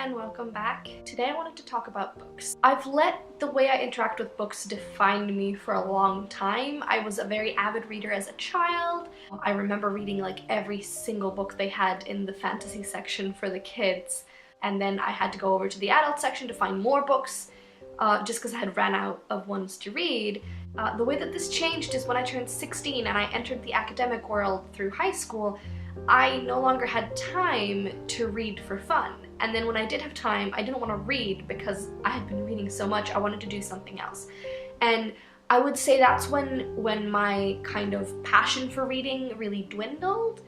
and welcome back. Today I wanted to talk about books. I've let the way I interact with books define me for a long time. I was a very avid reader as a child. I remember reading like every single book they had in the fantasy section for the kids, and then I had to go over to the adult section to find more books just because I had ran out of ones to read. The way that this changed is when I turned 16 and I entered the academic world through high school. I no longer had time to read for fun. And then when I did have time, I didn't want to read because I had been reading so much. I wanted to do something else. And I would say that's when my kind of passion for reading really dwindled.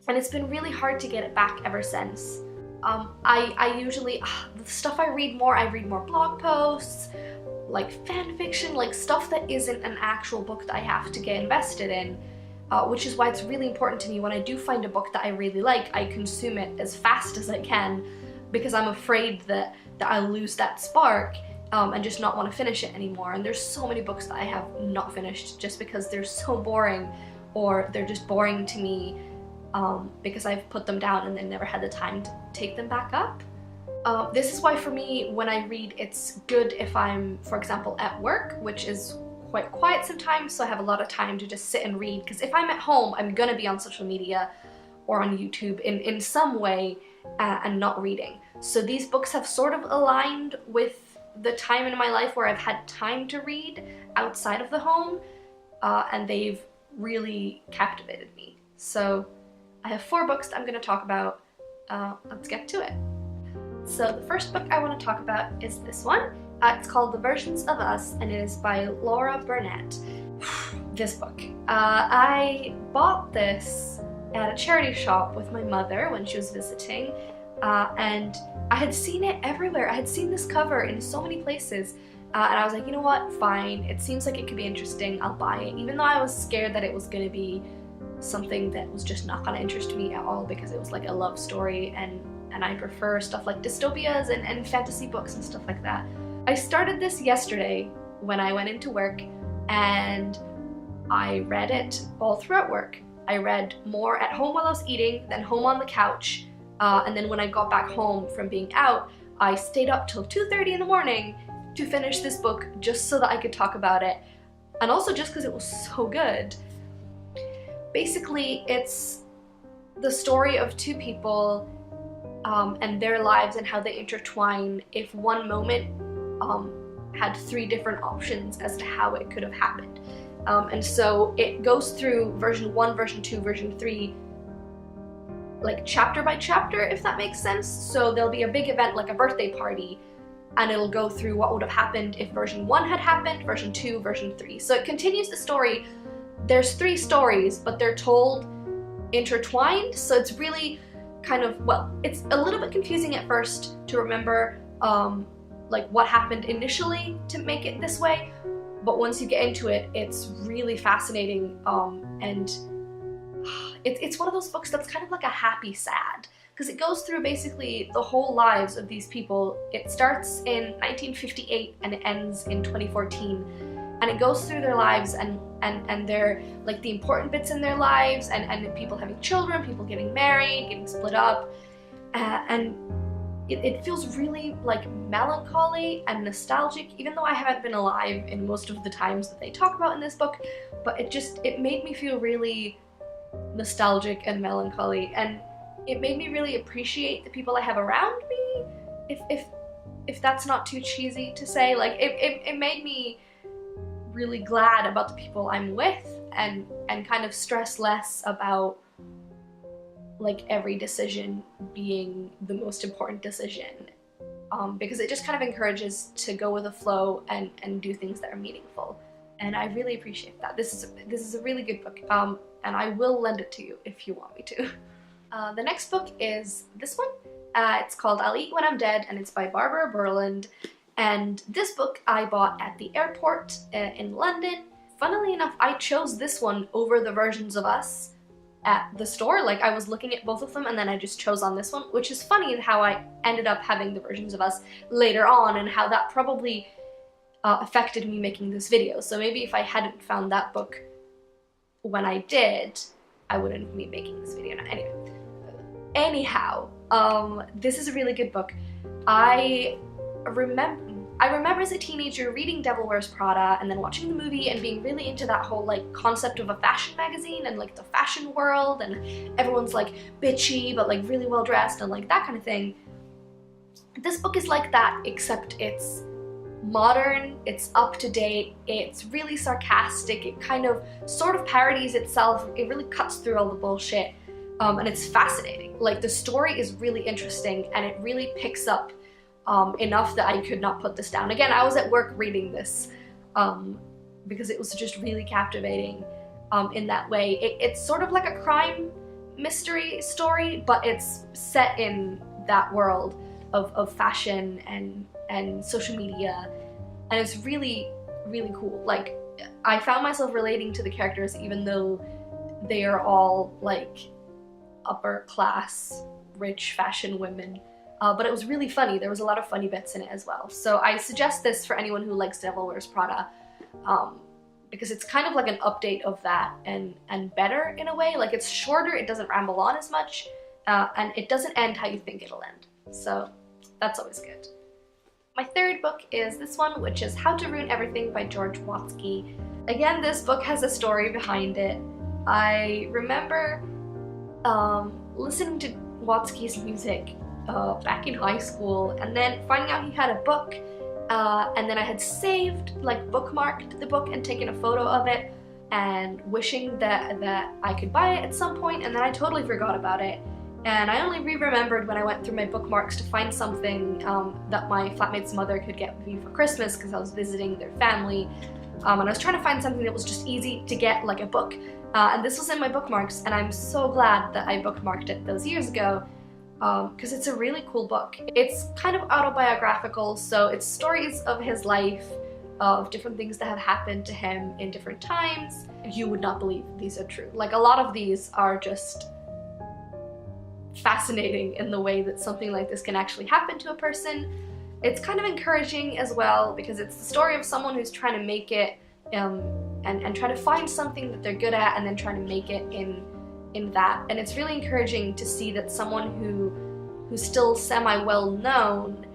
And it's been really hard to get it back ever since. I usually, the stuff I read more blog posts, like fan fiction, like stuff that isn't an actual book that I have to get invested in. Which is why it's really important to me when I do find a book that I really like, I consume it as fast as I can because I'm afraid that I'll lose that spark and just not want to finish it anymore. And there's so many books that I have not finished just because they're so boring, or they're just boring to me because I've put them down and then never had the time to take them back up. This is why for me, when I read, it's good if I'm, for example, at work, which is quite quiet sometimes, so I have a lot of time to just sit and read, because if I'm at home, I'm gonna be on social media or on YouTube in some way and not reading. So these books have sort of aligned with the time in my life where I've had time to read outside of the home, and they've really captivated me. So I have 4 books that I'm gonna talk about. Let's get to it. So the first book I want to talk about is this one. It's called The Versions of Us, and it is by Laura Burnett. This book. I bought this at a charity shop with my mother when she was visiting, and I had seen it everywhere. I had seen this cover in so many places, and I was like, you know what, fine. It seems like it could be interesting. I'll buy it, even though I was scared that it was going to be something that was just not going to interest me at all, because it was like a love story, and I prefer stuff like dystopias and fantasy books and stuff like that. I started this yesterday when I went into work, and I read it all throughout work. I read more at home while I was eating, then home on the couch, and then when I got back home from being out, I stayed up till 2:30 in the morning to finish this book just so that I could talk about it, and also just because it was so good. Basically, it's the story of 2 people and their lives and how they intertwine if one moment had 3 different options as to how it could have happened. And so it goes through version 1, version 2, version 3, like chapter by chapter, if that makes sense. So there'll be a big event like a birthday party, and it'll go through what would have happened if version 1 had happened, version 2, version 3. So it continues the story. There's 3 stories, but they're told intertwined, so it's really kind of, well, it's a little bit confusing at first to remember like what happened initially to make it this way, but once you get into it, it's really fascinating, and it's one of those books that's kind of like a happy sad, because it goes through basically the whole lives of these people. It starts in 1958 and it ends in 2014, and it goes through their lives and their, like, the important bits in their lives, and people having children, people getting married, getting split up, and it feels really like melancholy and nostalgic, even though I haven't been alive in most of the times that they talk about in this book, but it made me feel really nostalgic and melancholy, and it made me really appreciate the people I have around me, if that's not too cheesy to say. Like, it made me really glad about the people I'm with, and kind of stress less about like every decision being the most important decision, because it just kind of encourages to go with the flow and do things that are meaningful, and I really appreciate that. This is a really good book, and I will lend it to you if you want me to. The next book is this one. It's called I'll Eat When I'm Dead, and it's by Barbara Burland. And this book I bought at the airport in London. Funnily enough, I chose this one over The Versions of Us at the store. Like, I was looking at both of them and then I just chose on this one, which is funny in how I ended up having The Versions of Us later on, and how that probably affected me making this video. So maybe if I hadn't found that book when I did, I wouldn't be making this video now. Anyhow, This is a really good book. I remember as a teenager reading Devil Wears Prada and then watching the movie and being really into that whole like concept of a fashion magazine and like the fashion world, and everyone's like bitchy but like really well dressed and like that kind of thing. This book is like that, except it's modern, it's up to date, it's really sarcastic, it kind of sort of parodies itself, it really cuts through all the bullshit, and it's fascinating. Like, the story is really interesting and it really picks up enough that I could not put this down. Again, I was at work reading this because it was just really captivating in that way. It's sort of like a crime mystery story, but it's set in that world of fashion and social media, and it's really, really cool. Like, I found myself relating to the characters even though they are all like upper class, rich fashion women. But it was really funny. There was a lot of funny bits in it as well. So I suggest this for anyone who likes Devil Wears Prada, because it's kind of like an update of that and better in a way. Like, it's shorter, it doesn't ramble on as much, and it doesn't end how you think it'll end. So that's always good. My third book is this one, which is How to Ruin Everything by George Watsky. Again, this book has a story behind it. I remember listening to Watsky's music back in high school, and then finding out he had a book, and then I had saved, like bookmarked the book and taken a photo of it, and wishing that I could buy it at some point, and then I totally forgot about it. And I only re-remembered when I went through my bookmarks to find something that my flatmate's mother could get me for Christmas, because I was visiting their family, and I was trying to find something that was just easy to get, like a book. And this was in my bookmarks, and I'm so glad that I bookmarked it those years ago, because it's a really cool book. It's kind of autobiographical, so it's stories of his life, of different things that have happened to him in different times. You would not believe these are true. Like, a lot of these are just fascinating in the way that something like this can actually happen to a person. It's kind of encouraging as well, because it's the story of someone who's trying to make it and try to find something that they're good at and then trying to make it in that. And it's really encouraging to see that someone who's still semi-well known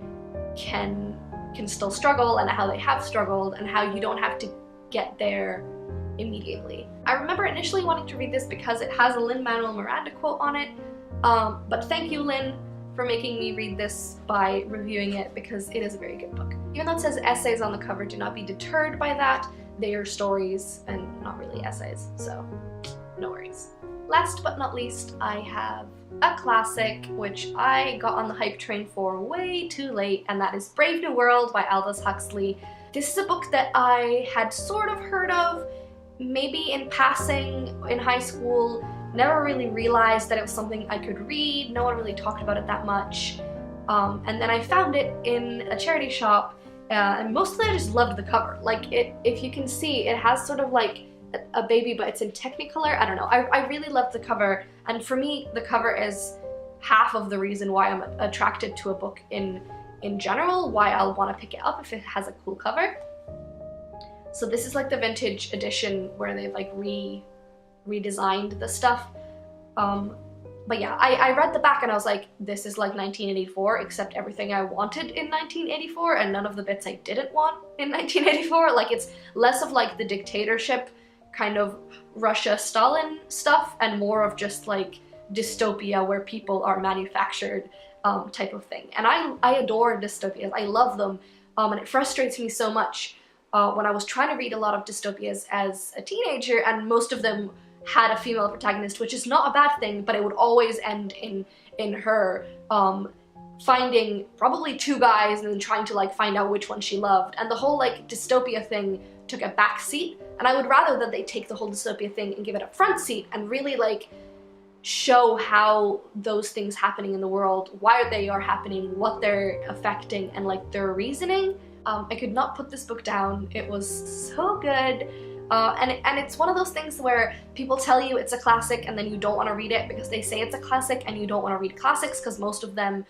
can still struggle, and how they have struggled, and how you don't have to get there immediately. I remember initially wanting to read this because it has a Lin-Manuel Miranda quote on it, but thank you, Lin, for making me read this by reviewing it, because it is a very good book. Even though it says essays on the cover, do not be deterred by that. They are stories and not really essays, so no worries. Last but not least, I have a classic, which I got on the hype train for way too late, and that is Brave New World by Aldous Huxley. This is a book that I had sort of heard of, maybe in passing in high school, never really realized that it was something I could read. No one really talked about it that much. And then I found it in a charity shop, and mostly I just loved the cover. Like, if you can see, it has sort of like a baby, but it's in Technicolor. I don't know. I really loved the cover, and for me, the cover is half of the reason why I'm attracted to a book in general, why I'll want to pick it up if it has a cool cover. So this is like the vintage edition where they've like redesigned the stuff. But yeah, I read the back and I was like, this is like 1984, except everything I wanted in 1984 and none of the bits I didn't want in 1984. Like, it's less of like the dictatorship kind of Russia-Stalin stuff and more of just like dystopia where people are manufactured type of thing. And I adore dystopias. I love them, and it frustrates me so much when I was trying to read a lot of dystopias as a teenager, and most of them had a female protagonist, which is not a bad thing, but it would always end in her finding probably two guys and then trying to like find out which one she loved, and the whole like dystopia thing took a back seat. And I would rather that they take the whole dystopia thing and give it a front seat and really like show how those things happening in the world, why they are happening, what they're affecting, and like their reasoning. I could not put this book down. It was so good. And it's one of those things where people tell you it's a classic and then you don't want to read it because they say it's a classic, and you don't want to read classics because most of them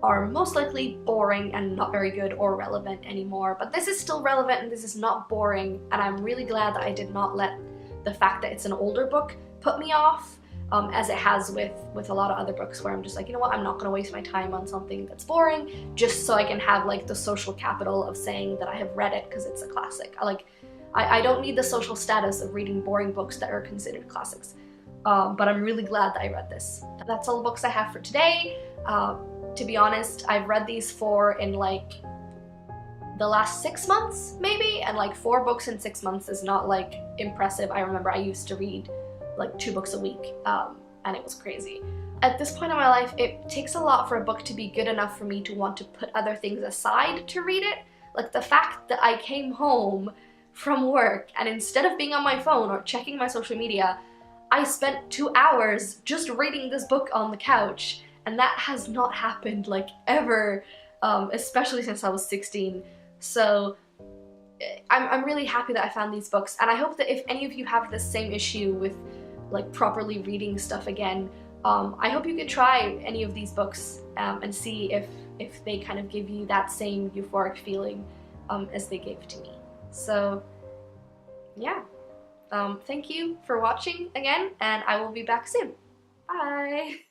are most likely boring and not very good or relevant anymore. But this is still relevant and this is not boring, and I'm really glad that I did not let the fact that it's an older book put me off. as it has with a lot of other books where I'm just like, you know what, I'm not gonna waste my time on something that's boring just so I can have like the social capital of saying that I have read it because it's a classic. I don't need the social status of reading boring books that are considered classics. But I'm really glad that I read this. That's all the books I have for today. To be honest, I've read these 4 in like the last 6 months maybe, and like 4 books in 6 months is not like impressive. I remember I used to read like 2 books a week, and it was crazy. At this point in my life, it takes a lot for a book to be good enough for me to want to put other things aside to read it. Like the fact that I came home from work and instead of being on my phone or checking my social media, I spent 2 hours just reading this book on the couch, and that has not happened like ever, especially since I was 16. So I'm really happy that I found these books, and I hope that if any of you have the same issue with like properly reading stuff again, I hope you could try any of these books and see if they kind of give you that same euphoric feeling as they gave to me. So yeah. Thank you for watching again, and I will be back soon. Bye!